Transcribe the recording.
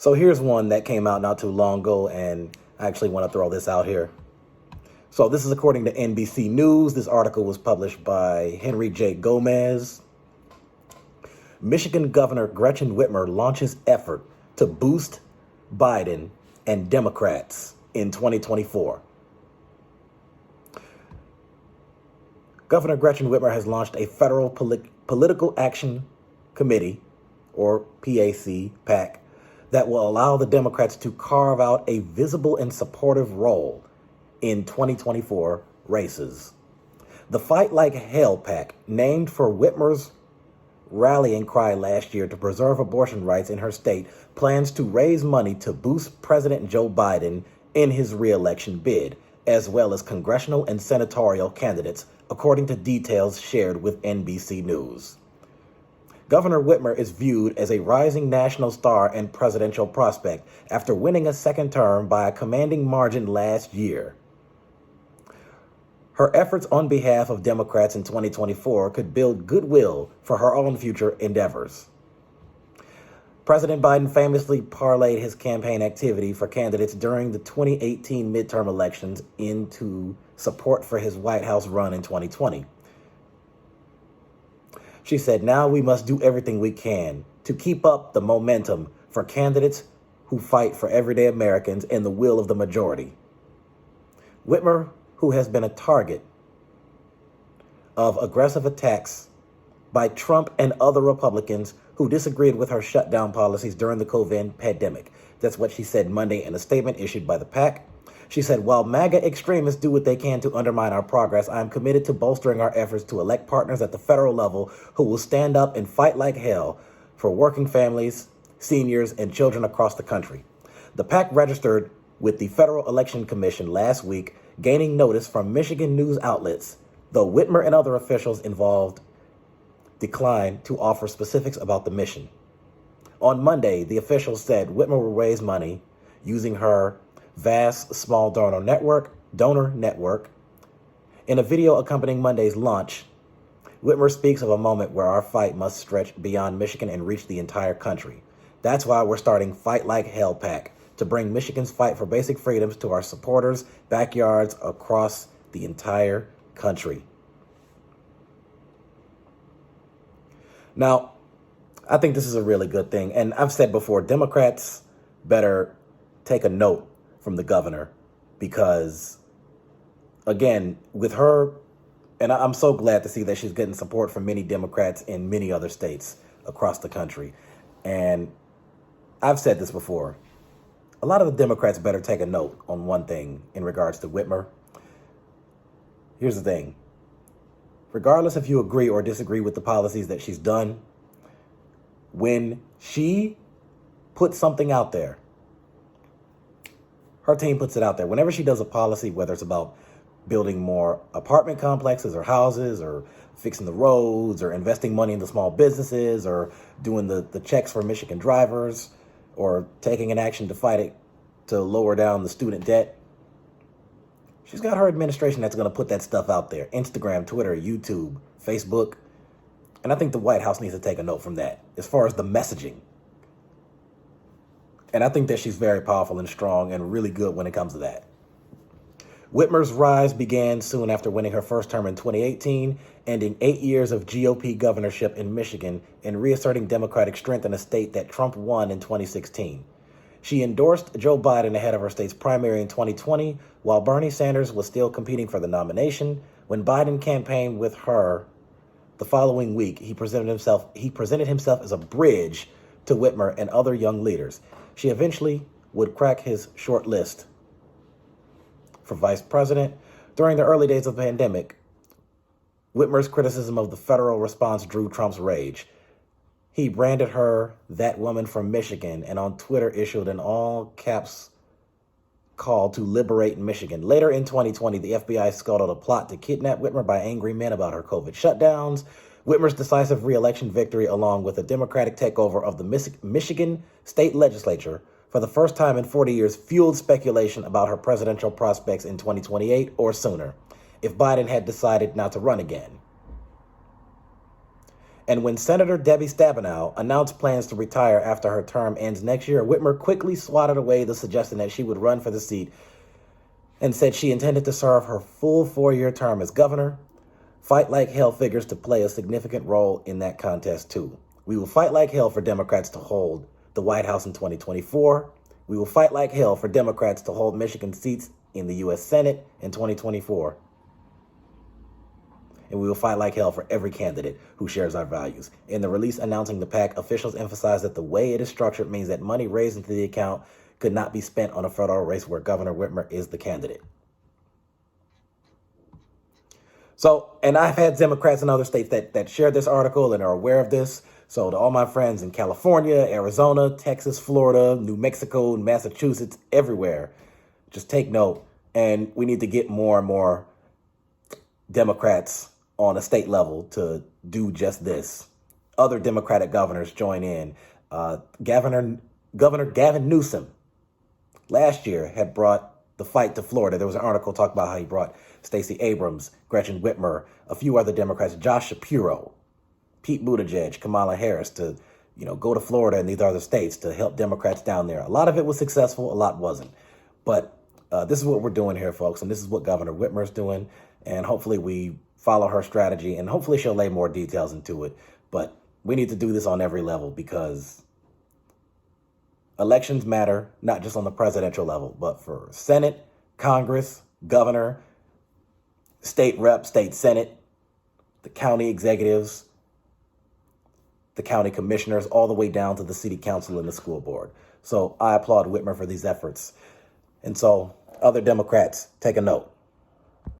So here's one that came out not too long ago, and I actually want to throw this out here. So this is according to NBC News. This article was published by Henry J. Gomez. Michigan Governor Gretchen Whitmer launches effort to boost Biden and Democrats in 2024. Governor Gretchen Whitmer has launched a federal political action committee, or PAC, that will allow the Democrats to carve out a visible and supportive role in 2024 races. The Fight Like Hell PAC, named for Whitmer's rallying cry last year to preserve abortion rights in her state, plans to raise money to boost President Joe Biden in his re-election bid, as well as congressional and senatorial candidates, according to details shared with NBC News. Governor Whitmer is viewed as a rising national star and presidential prospect after winning a second term by a commanding margin last year. Her efforts on behalf of Democrats in 2024 could build goodwill for her own future endeavors. President Biden famously parlayed his campaign activity for candidates during the 2018 midterm elections into support for his White House run in 2020. She said, "Now we must do everything we can to keep up the momentum for candidates who fight for everyday Americans and the will of the majority." Whitmer, who has been a target of aggressive attacks by Trump and other Republicans who disagreed with her shutdown policies during the COVID pandemic. That's what she said Monday in a statement issued by the PAC. She said, "While MAGA extremists do what they can to undermine our progress, I am committed to bolstering our efforts to elect partners at the federal level who will stand up and fight like hell for working families, seniors, and children across the country." The PAC registered with the Federal Election Commission last week, gaining notice from Michigan news outlets, though Whitmer and other officials involved declined to offer specifics about the mission. On Monday, the officials said Whitmer will raise money using her vast small donor network. In a video accompanying Monday's launch, Whitmer speaks of a moment where our fight must stretch beyond Michigan and reach the entire country. "That's why we're starting Fight Like Hell PAC, to bring Michigan's fight for basic freedoms to our supporters' backyards across the entire country." Now, I think this is a really good thing. And I've said before, Democrats better take a note from the governor because, again, with her, and I'm so glad to see that she's getting support from many Democrats in many other states across the country. And I've said this before. A lot of the Democrats better take a note on one thing in regards to Whitmer. Here's the thing. Regardless if you agree or disagree with the policies that she's done, when she puts something out there, her team puts it out there. Whenever she does a policy, whether it's about building more apartment complexes or houses or fixing the roads or investing money into small businesses or doing the checks for Michigan drivers or taking an action to fight it to lower down the student debt, she's got her administration that's going to put that stuff out there. Instagram, Twitter, YouTube, Facebook. And I think the White House needs to take a note from that as far as the messaging. And I think that she's very powerful and strong and really good when it comes to that. Whitmer's rise began soon after winning her first term in 2018, ending 8 years of GOP governorship in Michigan and reasserting Democratic strength in a state that Trump won in 2016. She endorsed Joe Biden ahead of her state's primary in 2020, while Bernie Sanders was still competing for the nomination. When Biden campaigned with her the following week, he presented himself as a bridge to Whitmer and other young leaders. She eventually would crack his short list for vice president. During the early days of the pandemic, Whitmer's criticism of the federal response drew Trump's rage. He branded her "that woman from Michigan" and on Twitter issued an all-caps call to liberate Michigan. Later in 2020, the FBI scuttled a plot to kidnap Whitmer by angry men about her COVID shutdowns. Whitmer's decisive re-election victory, along with a Democratic takeover of the Michigan state legislature for the first time in 40 years, fueled speculation about her presidential prospects in 2028 or sooner, if Biden had decided not to run again. And when Senator Debbie Stabenow announced plans to retire after her term ends next year, Whitmer quickly swatted away the suggestion that she would run for the seat and said she intended to serve her full 4-year term as governor. Fight like hell figures to play a significant role in that contest, too. We will fight like hell for Democrats to hold the White House in 2024. We will fight like hell for Democrats to hold Michigan seats in the U.S. Senate in 2024. And we will fight like hell for every candidate who shares our values. In the release announcing the PAC, officials emphasized that the way it is structured means that money raised into the account could not be spent on a federal race where Governor Whitmer is the candidate. So, and I've had Democrats in other states that shared this article and are aware of this. So to all my friends in California, Arizona, Texas, Florida, New Mexico, Massachusetts, everywhere, just take note. And we need to get more and more Democrats on a state level to do just this. Other Democratic governors join in. Governor Gavin Newsom last year had brought the fight to Florida. There was an article talking about how he brought Stacey Abrams, Gretchen Whitmer, a few other Democrats, Josh Shapiro, Pete Buttigieg, Kamala Harris to, go to Florida and these other states to help Democrats down there. A lot of it was successful, a lot wasn't. But this is what we're doing here, folks, and this is what Governor Whitmer is doing. And hopefully we follow her strategy, and hopefully she'll lay more details into it. But we need to do this on every level because elections matter, not just on the presidential level, but for Senate, Congress, governor, state rep, state senate, the county executives, the county commissioners, all the way down to the city council and the school board. So I applaud Whitmer for these efforts. And so other Democrats, take a note.